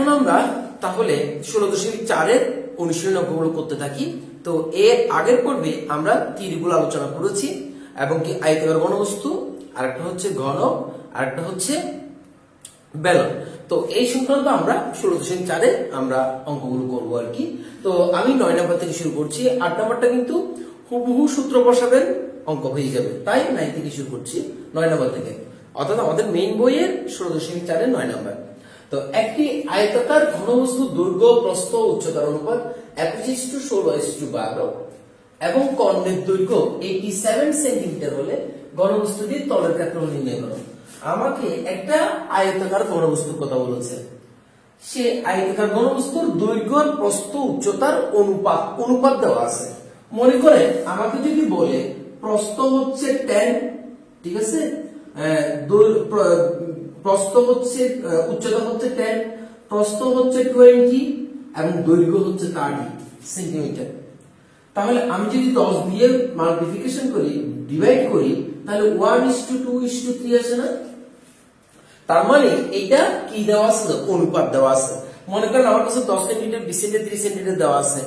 এখন আমরা তাহলে 16.4 এর অনুশীলনী অঙ্কগুলো করতে থাকি। তো এর আগের পর্বে আমরা তীরগুলো আলোচনা করেছি এবং কি আয়তাকার ঘনবস্তু, আরেকটা হচ্ছে ঘনক, আরেকটা হচ্ছে বেলন। তো এই সংক্রান্ত আমরা 16.4 এ আমরা অঙ্কগুলো করব আর কি। তো আমি 9 নাম্বার থেকে শুরু করছি। 8 নাম্বারটা কিন্তু হুবহু সূত্র বসাবেন অঙ্ক হয়ে যাবে, তাই 9 থেকে শুরু করছি, 9 নাম্বার থেকে, অর্থাৎ আমাদের মেইন বইয়ের 16.4 এর 9 নাম্বার। তো একটি আয়তাকার ঘনবস্তু দৈর্ঘ্য, প্রস্থ, উচ্চতার অনুপাত 21:16:12 এবং কর্ণের দৈর্ঘ্য 87 সেন্টিমিটার হলে ঘনবস্তুটির তলের ক্ষেত্রফল নির্ণয় করো। আমাকে একটা আয়তাকার ঘনবস্তুর কথা বলেছে। সে আয়তাকার ঘনবস্তুর দৈর্ঘ্য, প্রস্থ, উচ্চতার অনুপাত দেওয়া আছে। মনে করে আমাকে যদি বলে প্রস্থ হচ্ছে 10, ঠিক আছে, প্রস্থ হচ্ছে উচ্চতা হচ্ছে 10, প্রস্থ হচ্ছে 20 এবং দৈর্ঘ্য হচ্ছে 30 সেন্টিমিটার। তাহলে আমি যদি 10 দিয়ে মাল্টিপ্লিকেশন করি, ডিভাইড করি, তাহলে 1:2:3 আসে না? তার মানে এটা কি দেওয়া আছে? অনুপাত দেওয়া আছে। মনে করেন আমার কাছে 10 সেন্টিমিটার, 20 সেন্টিমিটার, 30 সেন্টিমিটার দেওয়া আছে।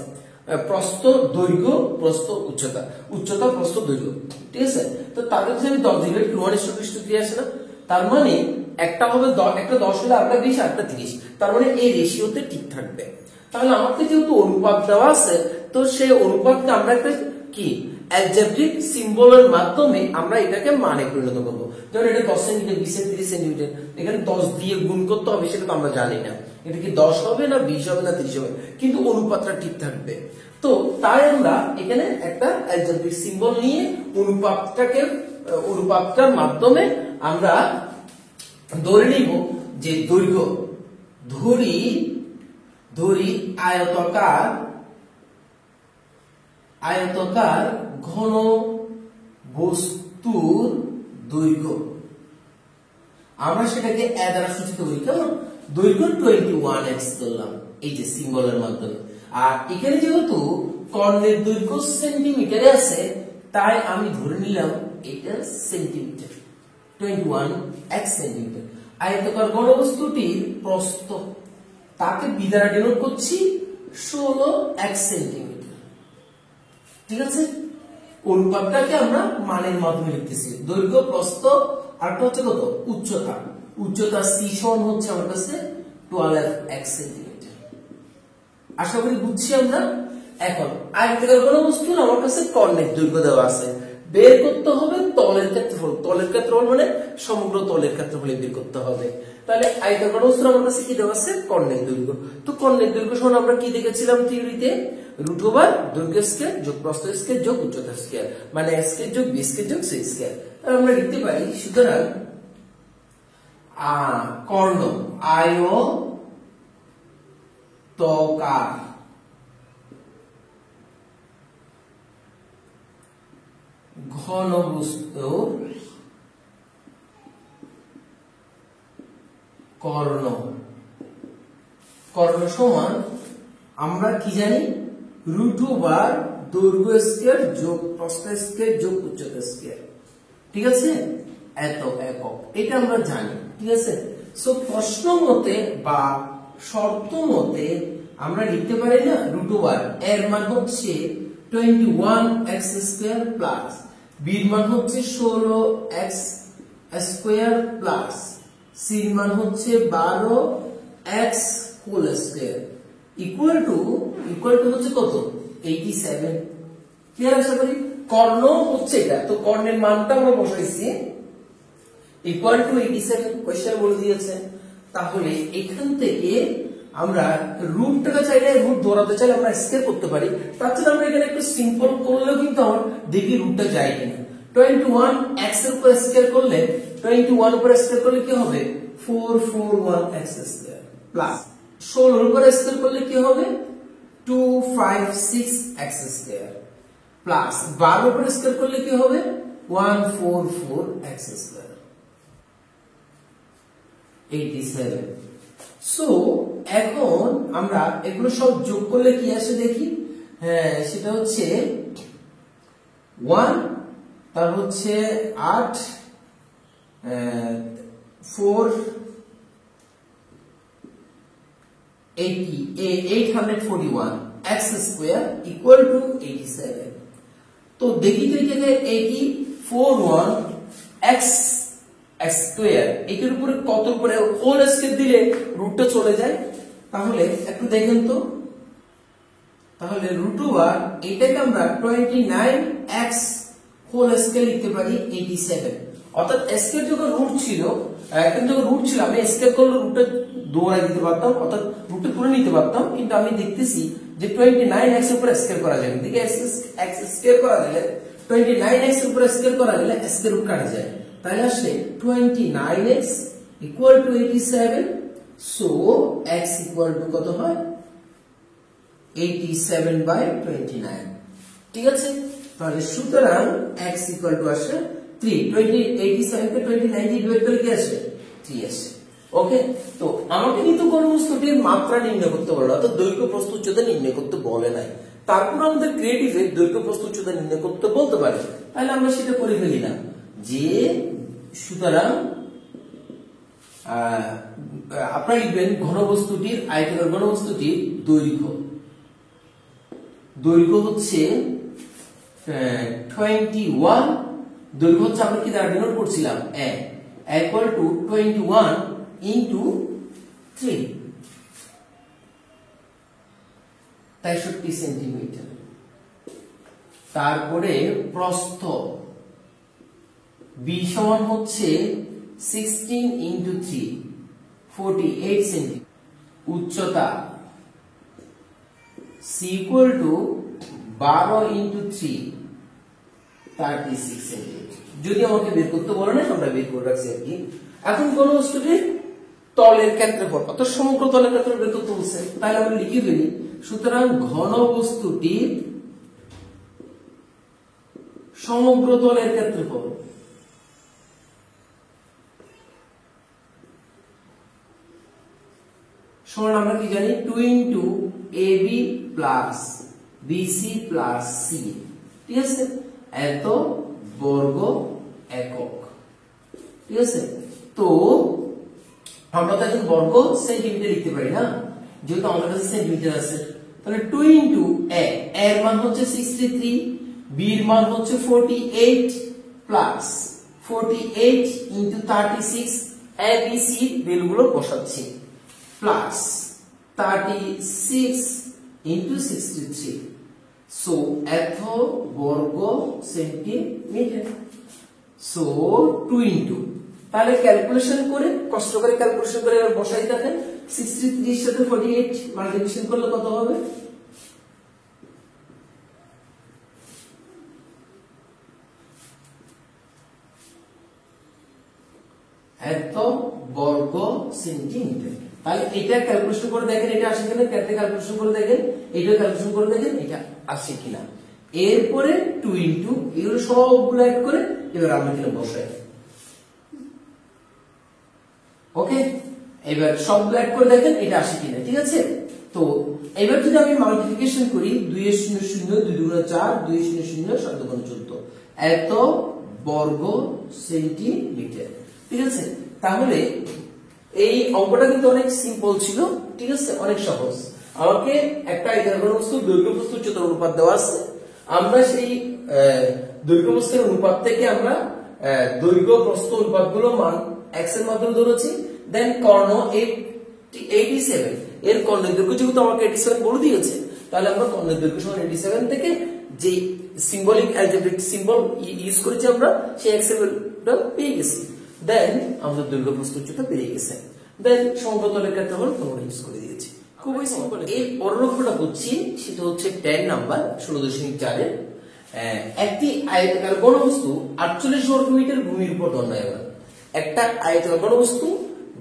প্রস্থ, দৈর্ঘ্য, প্রস্থ, উচ্চতা, উচ্চতা, প্রস্থ, দৈর্ঘ্য, ঠিক আছে। তো তাদের যদি আমি 10 ডিভাইড করি 1:2:3 আসে না? তার মানে একটা হবে একটা 10 হলে আরেকটা 20, আরেকটা 30। তার মানে এই রেশিওতে ঠিক থাকবে। তাহলে আমাকে যেহেতু অনুপাত দেওয়া আছে, তো সেই অনুপাতকে আমরা একটা কি অ্যালজেব্রিক সিম্বলের মাধ্যমে আমরা এটাকে মানে পরিণত করব। যেমন এটা 10 সেন্টিমিটার, 20 সেন্টিমিটার, 30 সেন্টিমিটার, এখানে 10 দিয়ে গুণ করতে হবে, সেটা তো আমরা জানি না। এটা কি 10 হবে না 20 হবে না 30 হবে, কিন্তু অনুপাতটা ঠিক থাকবে। তো তাই আমরা এখানে একটা অ্যালজেব্রিক সিম্বল নিয়ে অনুপাতটার মাধ্যমে আমরা ধরে নিব যে দৈর্ঘ্য, ধরি আয়তাকার ঘন বস্তুর দৈর্ঘ্য, আমরা সেটাকে এ দ্বারা সূচিত করি। কেমন? দৈর্ঘ্য 21x ধরলাম এই যে সিম্বলের মাধ্যমে। আর এখানে যেহেতু কর্ণের দৈর্ঘ্য সেন্টিমিটারে আছে, তাই আমি ধরে নিলাম এটা সেন্টিমিটার, 21x সেন্টিমিটার। আয়তাকার ঘনবস্তুটির প্রস্থ, তাকে বি দ্বারা ডিনোট করছি 16x সেন্টিমিটার, ঠিক আছে। অনুপাতটাকে আমরা মানের মাধ্যমে লিখতেছি। দৈর্ঘ্য, প্রস্থ, আর হচ্ছে কত? উচ্চতা c সমান হচ্ছে আমার কাছে 12x সেন্টিমিটার। আশা করি বুঝছি আমরা। এখন আয়তাকার ঘনবস্তুর আমার কাছে কর্ণের দৈর্ঘ্য দেওয়া আছে, বের করতে হবে তলের ক্ষেত্রফল। তলের ক্ষেত্রফল মানে সমগ্র তলের ক্ষেত্রফল বের করতে হবে। তাহলে আয়তাকার ঘনবস্তুর আমার কাছে কি দেওয়া আছে? কর্ণের দৈর্ঘ্য। তো কর্ণের দৈর্ঘ্য সমান আমরা কি দেখেছিলাম থিওরিতে? √ দৈর্ঘ্য স্কয়ার যোগ প্রস্থ স্কয়ার যোগ উচ্চতা স্কয়ার, মানে a স্কয়ার যোগ b স্কয়ার যোগ c স্কয়ার। তাহলে আমরা লিখতে পারি, সুতরাং কর্ণ আয়তাকার ঘনবস্তুর কর্ণ সমান আমরা কি জানি? √ দৈর্ঘ্য স্কয়ার যোগ প্রস্থ স্কয়ার যোগ উচ্চতা স্কয়ার, ঠিক আছে, এত একক। এটা আমরা জানি, ঠিক আছে। সো প্রশ্ন মতে বা শর্ত মতে আমরা লিখতে পারি না √ এর মান হচ্ছে 21x স্কয়ার প্লাস b এর মান হচ্ছে 16x স্কয়ার প্লাস c এর মান হচ্ছে 12x whole square equal two হচ্ছে কত? 87। ক্লিয়ার? আশা করি কর্ণ হচ্ছে এটা। তো কর্ণের মানটা আমরা বসাইছি ইকুয়াল টু 87, কোশ্চেন বলে দিয়েছে। তাহলে এখান থেকে আমরা রুটটাকে চাইলে, রুট ধরাতে চাইলে আমরা স্কয়ার করতে পারি। তার জন্য আমরা এখানে একটু সিম্পল করলেও কিন্তু আমার দেখি রুটটা যায় কিনা। 21x এর উপর স্কয়ার করলে 21 উপর স্কয়ার করলে কি হবে? 441x স্কয়ার প্লাস 16 উপর স্কয়ার করলে কি হবে? 256x স্কয়ার প্লাস 12 উপর স্কয়ার করলে কি হবে? 144x square, 87। সো এখন আমরা এগুলো সব যোগ করলে কি আসে দেখি। হ্যাঁ, সেটা হচ্ছে 1, তার হচ্ছে 8, 4, 841 x স্কয়ার ইকুয়াল টু 87। তো দেখি তো এই জায়গায় 841 x স্কয়ার এটার উপরে কত উপরে হোল স্কয়ার দিলে রুটটা চলে যায়, তাহলে একটু দেখেন তো। তাহলে রুট ওভার এটাকে আমরা 29x হোল স্কয়ার লিখতে পারি 87। অর্থাৎ স্কয়ার যখন রুট ছিল, এখন যখন রুট ছিল আমি স্কয়ার করলে রুটটা দৌড়াই দিতে পারতাম, অর্থাৎ রুটটা তুলে নিতে পারতাম, কিন্তু আমি দেখতেছি যে 29x এর উপর স্কয়ার করা যায়। দেখি x স্কয়ার করা গেলে 29x এর উপর স্কয়ার করা গেলে স্কয়ার রুট কাটা যায়, তাহলে আসলে 29x equal to 87। So x equal to কত হয় 87/29। ঠিক আছে, তাহলে সুতরাং x ইকুয়াল টু আসে 3। 87 কে 29 দিয়ে ডিভাইড করলে কি আসে 3 আসে। ওকে, তো আমাকে কিন্তু কোন বস্তুটির মাত্রা নির্ণয় করতে বলে, অর্থাৎ দৈর্ঘ্য প্রস্থ উচ্চতা নির্ণয় করতে বলে নাই। তারপর আমাদের ক্রিয়েটিভে দৈর্ঘ্য প্রস্থ উচ্চতা নির্ণয় করতে বলতে পারে, তাহলে আমরা সেটা করে ফেলি না। যে সুতরাং আপনারা লিখবেন ঘনবস্তুটির আয়তকার ঘনবস্তুটির দৈর্ঘ্য হচ্ছে 21। দৈর্ঘ্য হচ্ছে আমরা কি দ্বারা ডিনোট করছিলাম ইকুয়াল টু 21 ইনটু 3 63 সেন্টিমিটার। তারপরে প্রস্থ b সমান হচ্ছে 16 ইনটু 3 48 সেন্টিমিটার। উচ্চতা c equal to 12 into 3 36 centimetre. যদি আমাকে বের করতে বলে না, আমরা বের করে রাখছি আর কি। এখন কোন বস্তুটির তলের ক্ষেত্রফল অর্থাৎ সমগ্র তলের ক্ষেত্রফল বের করতে বলছে, তাহলে আমরা লিখে ফেলি। সুতরাং ঘন বস্তুটির সমগ্র তলের ক্ষেত্রফল সমান আমরা কি জানি 2 into ab plus bc plus c। ঠিক আছে, এত বর্গ একক। ঠিক আছে, তো আমরা তো এখন বর্গ সেন্টিমিটার লিখতে পারি না, যেহেতু আমাদের কাছে সেন্টিমিটার আছে। তাহলে 2 ইনটু a এর মান হচ্ছে 63, b এর মান হচ্ছে 48 plus 48 into 36 a b c ভ্যালুগুলো বসাচ্ছি, প্লাস 36 ইনটু 63। সো এত বর্গ সেন্টিমিটার। সো 2 ইনটু, তাহলে ক্যালকুলেশন করে কষ্ট করে ক্যালকুলেশন করে বসাই দেখেন 63 এর সাথে 48 মাল্টিপ্লিকেশন করলে কত হবে? এত বর্গ সেন্টিমিটার। তাহলে এটা ক্যালকুলেশন করে দেখেন এটা আসে কিনা, এটা ক্যালকুলেশন করে দেখেন এটা ক্যালকুলেশন করে দেখেন এটা আসে কিনা। এরপরে 2 ইনটু এগুলো সবগুলো অ্যাড করে এবার আমরা কিনা বসাই। ওকে, এবার সবগুলো অ্যাড করে দেখেন এটা আসে কিনা। ঠিক আছে, তো এবার যদি আমি মাল্টিপ্লিকেশন করি 2 এর 0 0 2 দুগুণে 4 2 এর 0 0 7 দুগুণে 14 এত বর্গ সেন্টিমিটার। ঠিক আছে, তাহলে এই অঙ্কটা কিন্তু অনেক সিম্পল ছিল। ঠিক আছে, অনেক সহজ। আমাকে একটা আয়তাকার ঘনবস্তুর দৈর্ঘ্য প্রস্থ উচ্চতার অনুপাত দেওয়া আছে, আমরা সেই দৈর্ঘ্য প্রস্থের অনুপাত থেকে আমরা দৈর্ঘ্য প্রস্থ অনুপাতগুলো মান x এর মাধ্যমে ধরেছি। দেন কর্ণ 87 এর কর্ণের দৈর্ঘ্য যেহেতু আমাকে 87 বলে দিয়েছে, তাহলে আমরা কর্ণের দৈর্ঘ্য সমান 87 থেকে যে সিম্বলিক অ্যালজেব্রিক সিম্বল ইউজ করেছি আমরা সেই x এর ভ্যালুটা পেয়ে গেছি। দেন আমাদের দৈর্ঘ্য প্রস্থ উচ্চতা পেয়ে গেছে। দেন সমতলের ক্ষেত্রফল তোমরা ইউজ করে দিয়েছি। খুবই সিম্পল। এই পরেরটা বুঝছি, সেটা হচ্ছে 10 নাম্বার 16.4 এর একটি আয়তাকার ঘনবস্তু 48 বর্গমিটার ভূমির উপর দণ্ডায়মান। একটা আয়তাকার ঘনবস্তু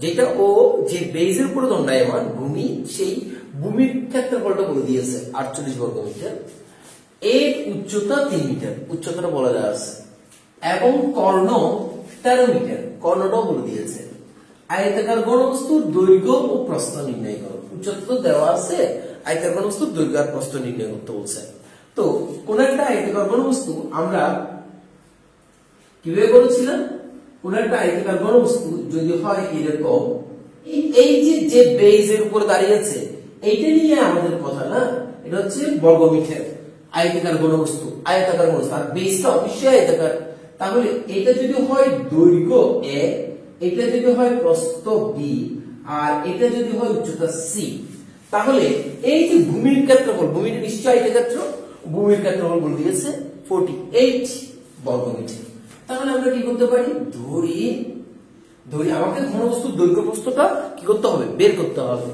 যেটা ও যে বেজের উপর দণ্ডায়মান ভূমি, সেই ভূমির ক্ষেত্রফলটা বলে দিয়েছে 48 বর্গমিটার। এর উচ্চতা 3 মিটার, উচ্চতাটা বলা যাচ্ছে, এবং কর্ণ 13 মিটার, কর্ণটাও বলে দিয়েছে। আয়তাকার ঘনবস্তুর দৈর্ঘ্য ও প্রস্থ নির্ণয় করো। উচ্চতা তো দেওয়া আছে, আয়তাকার ঘনবস্তুর দৈর্ঘ্য আর প্রস্থ নির্ণয় করতে বলছে। তো কোন একটা আয়তাকার ঘনবস্তু আমরা কিভাবে বলেছিলাম, কোন একটা আয়তাকার ঘনবস্তু যদি হয় এরকম, এই যে বেজের উপর দাঁড়িয়ে আছে এইটা নিয়ে আমাদের কথা না, এটা হচ্ছে বর্গমিটার, আয়তাকার ঘনবস্তু, আয়তাকার ঘনবস্তু, আর বেসটা অবশ্যই আয়তাকার। তাহলে এটা যদি হয় দৈর্ঘ্য a, এটা যদি হয় প্রস্থ b, আর এটা যদি হয় উচ্চতা c, তাহলে এই যে ভূমির ক্ষেত্রফল, ভূমিটা নিশ্চয়ই আয়তক্ষেত্র, ভূমির ক্ষেত্রফল বলে দিয়েছে 48 বর্গমিটার। তাহলে আমরা কি করতে পারি, ধরি আমাকে ঘনবস্তুর দৈর্ঘ্য প্রস্থটা কি করতে হবে, বের করতে হবে।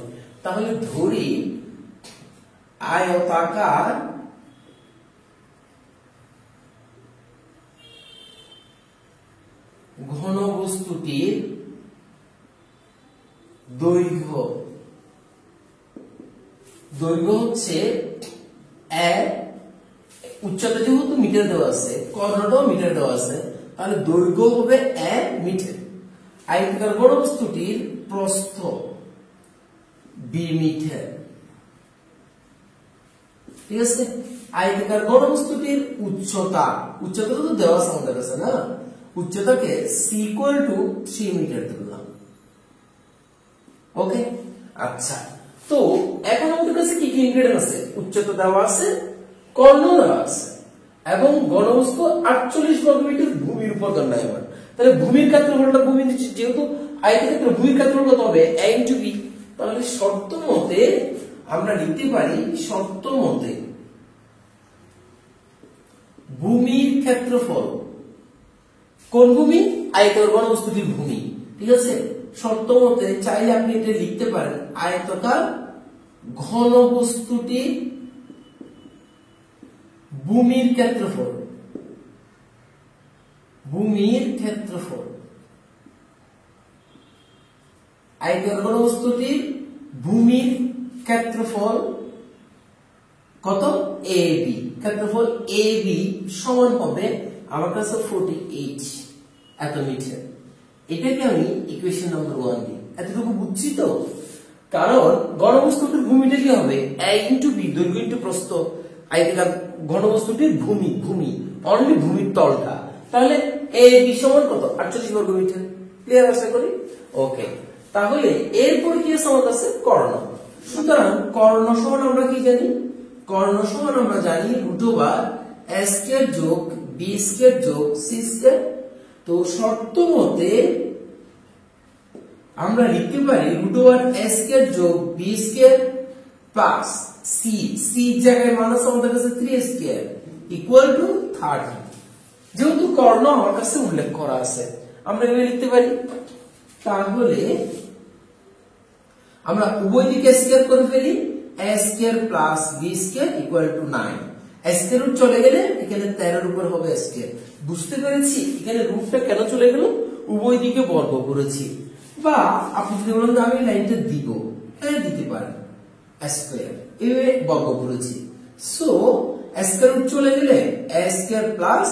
তাহলে ধরি আয়তাকার ঘনবস্তুটির দৈর্ঘ্য হচ্ছে উচ্চতা যেহেতু মিটার দেওয়া আছে, কর্ণটাও মিটার দেওয়া আছে, তাহলে দৈর্ঘ্য হবে 1 মিটার। আয়তাকার ঘনবস্তুটির প্রস্থ b মিটার, ঠিক আছে। আয়তাকার ঘনবস্তুটির উচ্চতা তো দেওয়া আছে আমাদের কাছে না, উচ্চতাকে c = 3 মিটার ধরলাম। ওকে, আচ্ছা। তো এখন আমাদের কাছে কি কি ইনগ্রেডিয়েন্ট আছে, উচ্চতা দেওয়া আছে, কর্ণ দেওয়া আছে, এবং ঘনবস্তু 48 বর্গমিটার ভূমির উপর দণ্ডায়মান। তাহলে ভূমির ক্ষেত্রফলটা, ভূমি যেহেতু আয়তক্ষেত্র, ভূমির ক্ষেত্রফল কত হবে, a × b। তাহলে শর্ত মতে আমরা লিখতে পারি, শর্ত মতে ভূমির ক্ষেত্রফল, কোন ভূমি, আয়তাকার ঘনবস্তুটির ভূমি, ঠিক আছে। শর্ত মতে চাইলে আপনি এটা লিখতে পারেন, আয়তাকার ঘনবস্তুটির ভূমির ক্ষেত্রফল, আয়তাকার ঘনবস্তুটির ভূমির ক্ষেত্রফল কত, AB, ক্ষেত্রফল AB সমান হবে আমার কাছে 48 এত মিটার। এটাকে আমি ইকুয়েশন নাম্বার 1 দিই। এতটুকু বুঝছি তো? কারণ ঘনবস্তুটির ভূমিটা কি হবে, a × b, দৈর্ঘ্য × প্রস্থ, আয়তাকার ঘনবস্তুটির ভূমি অনলি ভূমির তলটা, তাহলে AB সমান কত, 48 বর্গমিটার। ক্লিয়ার আশা করি? ওকে, তাহলে এরপর কি আছে আমার কাছে, কর্ণ। সুতরাং কর্ণ সমান আমরা কি জানি, কর্ণ সমান আমরা জানি √a² + b² + c²। তো শর্ত মতে আমরা লিখতে পারি √a² + b² + c জায়গায় মান আছে আমাদের কাছে 3² = 30। যেহেতু কর্ণ আমার কাছে উল্লেখ করা আছে, আমরা এভাবে লিখতে পারি। তাহলে আমরা উভয় দিকে স্কয়ার করে ফেলি, a² + b² = 9। স্কয়ার রুট চলে গেলে এখানে 13 এর উপর হবে স্কয়ার। বুঝতে পেরেছি এখানে রুটটা কেন চলে গেল, উভয় দিকে বর্গ করেছি। বা আপনি যদি বলেন আমি লাইনটা দিব, হ্যাঁ দিতে পারেন, স্কয়ার এভাবে বর্গ করেছি। সো স্কয়ার রুট চলে গেলে a² +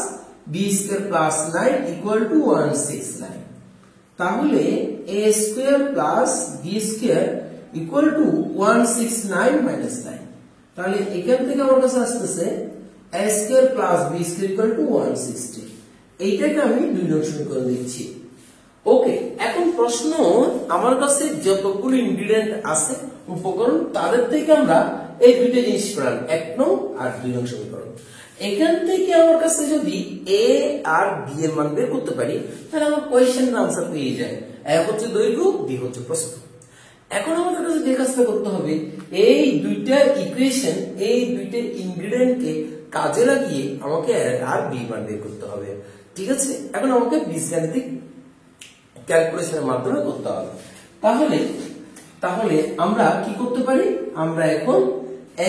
b² + 9 = 169। তাহলে a² + b² = 169 - 9। তাহলে এখান থেকে আমার কাছে আসতেছে a² + b² = 160। এইটাকে আমি 2 নং সমীকরণ দিচ্ছি। ওকে, এখন প্রশ্ন, আমার কাছে যতগুলো ইনগ্রেডিয়েন্ট আছে, উপকরণ, তাদের থেকে আমরা এই দুইটা জিনিস পেলাম, 1 নং আর 2 নং সমীকরণ। এখান থেকে আমার কাছে যদি a আর b এর মান বের করতে পারি, তাহলে আমার কোয়েশ্চেনের আনসার পেয়ে যায়। a হচ্ছে দৈর্ঘ্য, b হচ্ছে প্রস্থ। এখন আমাদের কাছে যে কাজটা করতে হবে, এই দুইটা ইকুয়েশন, এই দুইটা ইনগ্রেডিয়েন্টকে কাজে লাগিয়ে আমাকে a আর b মান বের করতে হবে, ঠিক আছে। এখন আমাকে বীজগাণিতিক ক্যালকুলেশনের মাধ্যমে করতে হবে। তাহলে আমরা কি করতে পারি, আমরা এখন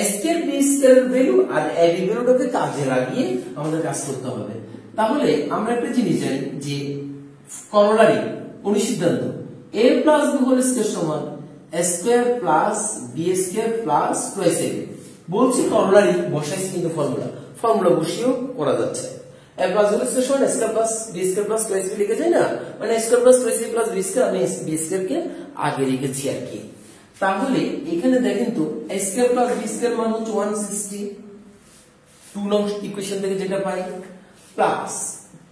a² b² এর ভ্যালু আর ab ভ্যালুটাকে কাজে লাগিয়ে আমাদের কাজ করতে হবে। তাহলে আমরা একটা জিনিস জানি যে করোলারি অনুসিদ্ধান্ত a + b² সমান a² + b² + 2ab। বলছি করোলারি বসাইছি, কিন্তু ফর্মুলা বসিয়েও করা যাচ্ছে। a + b² সমান a² + b² + 2ab লিখে যায় না, মানে a² + 2ab + b², আমি b² কে আগে লিখেছি আর কি। তাহলে এখানে দেখেন তো a² + b² মান হচ্ছে 160, 2 নং ইকুয়েশন থেকে যেটা পাই, প্লাস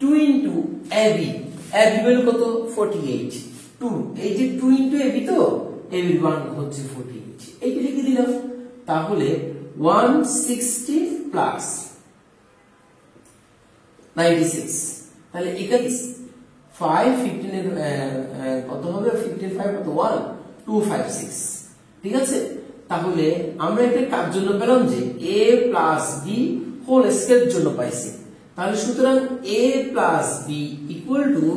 2 * ab, ab ভ্যালু কত, 48, 2, এই যে 2 * ab, তো ab এর মান হচ্ছে 48, এইটা লিখে লিখে দিলাম। তাহলে 160 প্লাস 96, তাহলে এখানে 5 15 এর কত হবে, 15 5 কত 1 256, ঠিক আছে। তাহলে আমরা এটা কার জন্য পেলাম, যে a plus b whole square জন্য পাইছি। তাহলে সুতরাং a plus b equal to,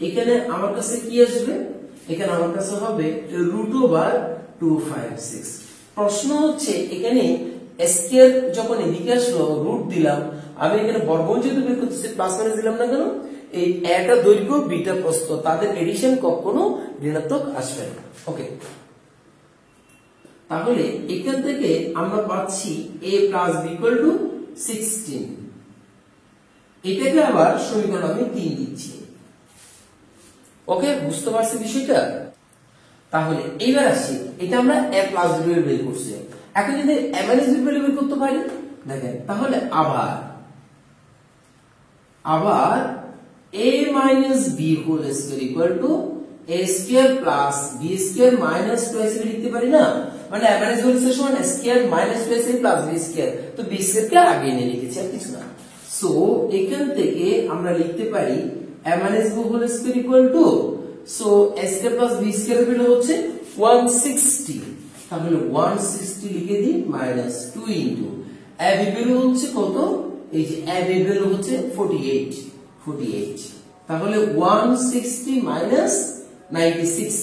এখানে আমার কাছে কি আসবে, এখানে আমার কাছে হবে √256। প্রশ্ন হচ্ছে এখানে স্কয়ার যখন এদিকে আসলো রুট দিলাম, আমি এখানে বর্গমূল যেহেতু বের করতেছি প্লাস মাইনাস দিলাম না কেন, এই এটা দৈর্ঘ্য বিটা প্রস্থ তাদের এডিশন কখনো ঋণাত্মক আসবে না। ওকে, তাহলে এখান থেকে আমরা পাচ্ছি a plus b equal to 16। এটাকে আবার সমীকরণ আমি 3 দিচ্ছি। ওকে, বুঝতে পারছি বিষয়টা। তাহলে এইবার আসি, এটা আমরা a প্লাস b বের করছি। এখন যদি a মাইনাস b বের করতে পারি, দেখেন তাহলে আবার a minus b whole square equal to a square plus b square minus 2ac লিখতে পারি না, মানে a মাইনাস b সমান a square minus 2ac plus b square, তো b স্কয়ার কে আগে এনে লিখেছি আর কিছু না। সো এখান থেকে আমরা লিখতে পারি a minus b whole square equal to, so a square plus b square এর ভ্যালু হচ্ছে 160, তাহলে 160 লিখে দিই minus 2 into a b value হচ্ছে কত, এই যে a b ভ্যালু হচ্ছে 48, তাহলে 160 মাইনাস 96,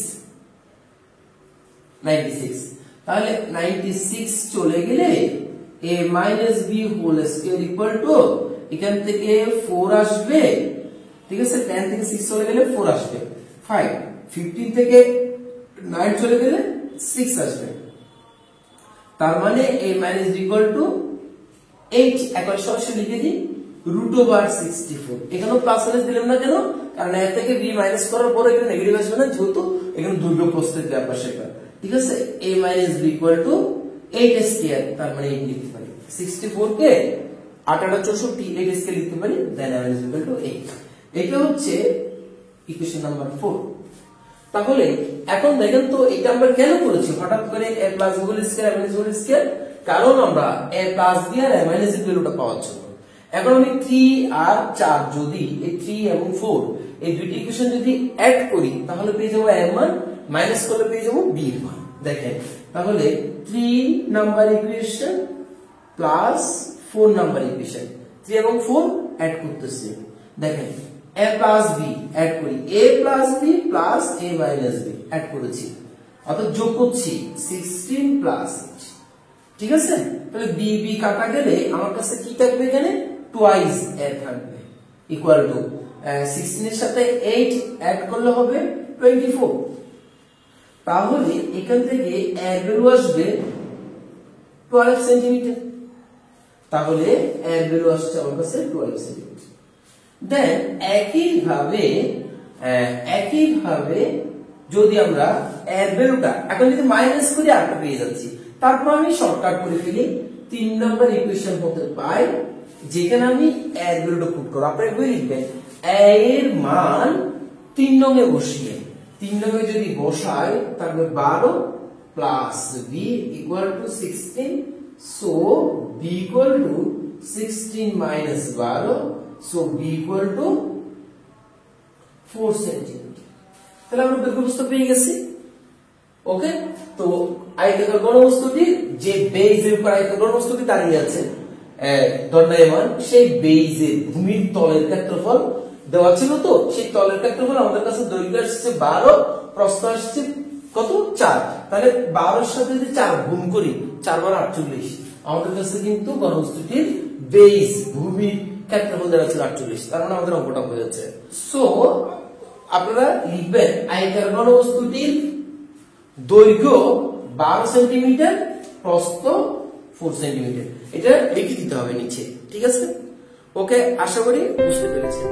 তাহলে 96 চলে গেলে a minus b whole square equal to, এখান থেকে 4 আসবে, ঠিক আছে, 10 থেকে 6 চলে গেলে 4 আসবে, 5 15 থেকে 9 চলে গেলে 6 আসবে, তার মানে a minus b equal to 8। এখন সরাসরি লিখে দিই √64। এখানেও প্লাস মাইনাস দিলাম না কেন, কারণ এর থেকে b মাইনাস করার পরে এখানে নেগেটিভ আসবে না, যেহেতু এখানে দৈর্ঘ্য প্রস্থের ব্যাপার সেটা, ঠিক আছে। a minus b equal to 8 square, তার মানে 8 লিখতে পারি। 64 কে 8 8 64, 8 স্কয়ার লিখতে পারি, দেন a minus b equal to 8। এটা হচ্ছে ইকুয়েশন নাম্বার 4। তাহলে এখন দেখেন তো এটা আমরা কেন করেছি হঠাৎ করে a plus b whole square a minus b whole square, কারণ আমরা a প্লাস b আর a মাইনাস b ভ্যালুটা পাওয়ার জন্য। এখন আমি 3 আর 4 যদি এই 3 এবং 4 এই দুইটি ইকুয়েশন যদি অ্যাড করি, তাহলে পেয়ে যাব a এর মান, মাইনাস করলে পেয়ে যাব b এর মান। দেখেন তাহলে 3 number equation plus 4 number equation, 3 এবং 4 অ্যাড করতেছি। দেখেন a প্লাস b অ্যাড করি, a plus b plus a minus b add করেছি, অর্থাৎ যোগ করছি 16 প্লাস 8, ঠিক আছে। তাহলে b b কাটা গেলে আমার কাছে কি থাকবে, এখানে টুয়াইস a থাকবে, ইকুয়াল টু 16 এর সাথে 8 অ্যাড করলে হবে 24। তাহলে এখান থেকে a এর ভ্যালু আসবে 12 সেন্টিমিটার, তাহলে a এর ভ্যালু আসছে আমার কাছে 12 সেন্টিমিটার। দেন একইভাবে যদি আমরা a এর ভ্যালুটা এখন যদি মাইনাস করি আরেকটা পেয়ে যাচ্ছি, তারপর আমি শর্টকাট করে ফেলি, 3 নাম্বার ইকুয়েশন হতে পাই, যেখানে আমি a এর ভ্যালুটা পুট করব। আপনারা কি লিখবেন, a এর মান 3 নং এ বসিয়ে, 3 নং এ যদি বসাই তাহলে 12 plus b equal to 16, so b equal to 16 minus 12, so b equal to 4 centimetre. তাহলে আমরা দৈর্ঘ্য পেয়ে গেছি। ওকে, তো আয়তাকার ঘনবস্তুটির যে বেইজের উপর আয়তাকার ঘনবস্তুটি দাঁড়িয়ে আছে দণ্ডায়মান, সেই বেইজের ভূমির তলের ক্ষেত্রফল দেওয়া ছিল, তো সেই তলের ক্ষেত্রফল আমাদের কাছে দৈর্ঘ্য আসছে 12, প্রস্থ আসছে কত 4, তাহলে 12 এর সাথে যদি 4 গুণ করি 4 বার 48, আমাদের কাছে কিন্তু ঘনবস্তুটির বেইজ ভূমির ক্ষেত্রফল দেওয়া ছিল 48, তার মানে আমাদের অঙ্কটা হয়ে যাচ্ছে। সো আপনারা লিখবেন আয়তাকার ঘনবস্তুটির দৈর্ঘ্য 12 সেন্টিমিটার, প্রস্থ 4 সেন্টিমিটার, এটা লিখে দিতে হবে নিচে, ঠিক আছে। ওকে, আশা করি বুঝতে পেরেছেন।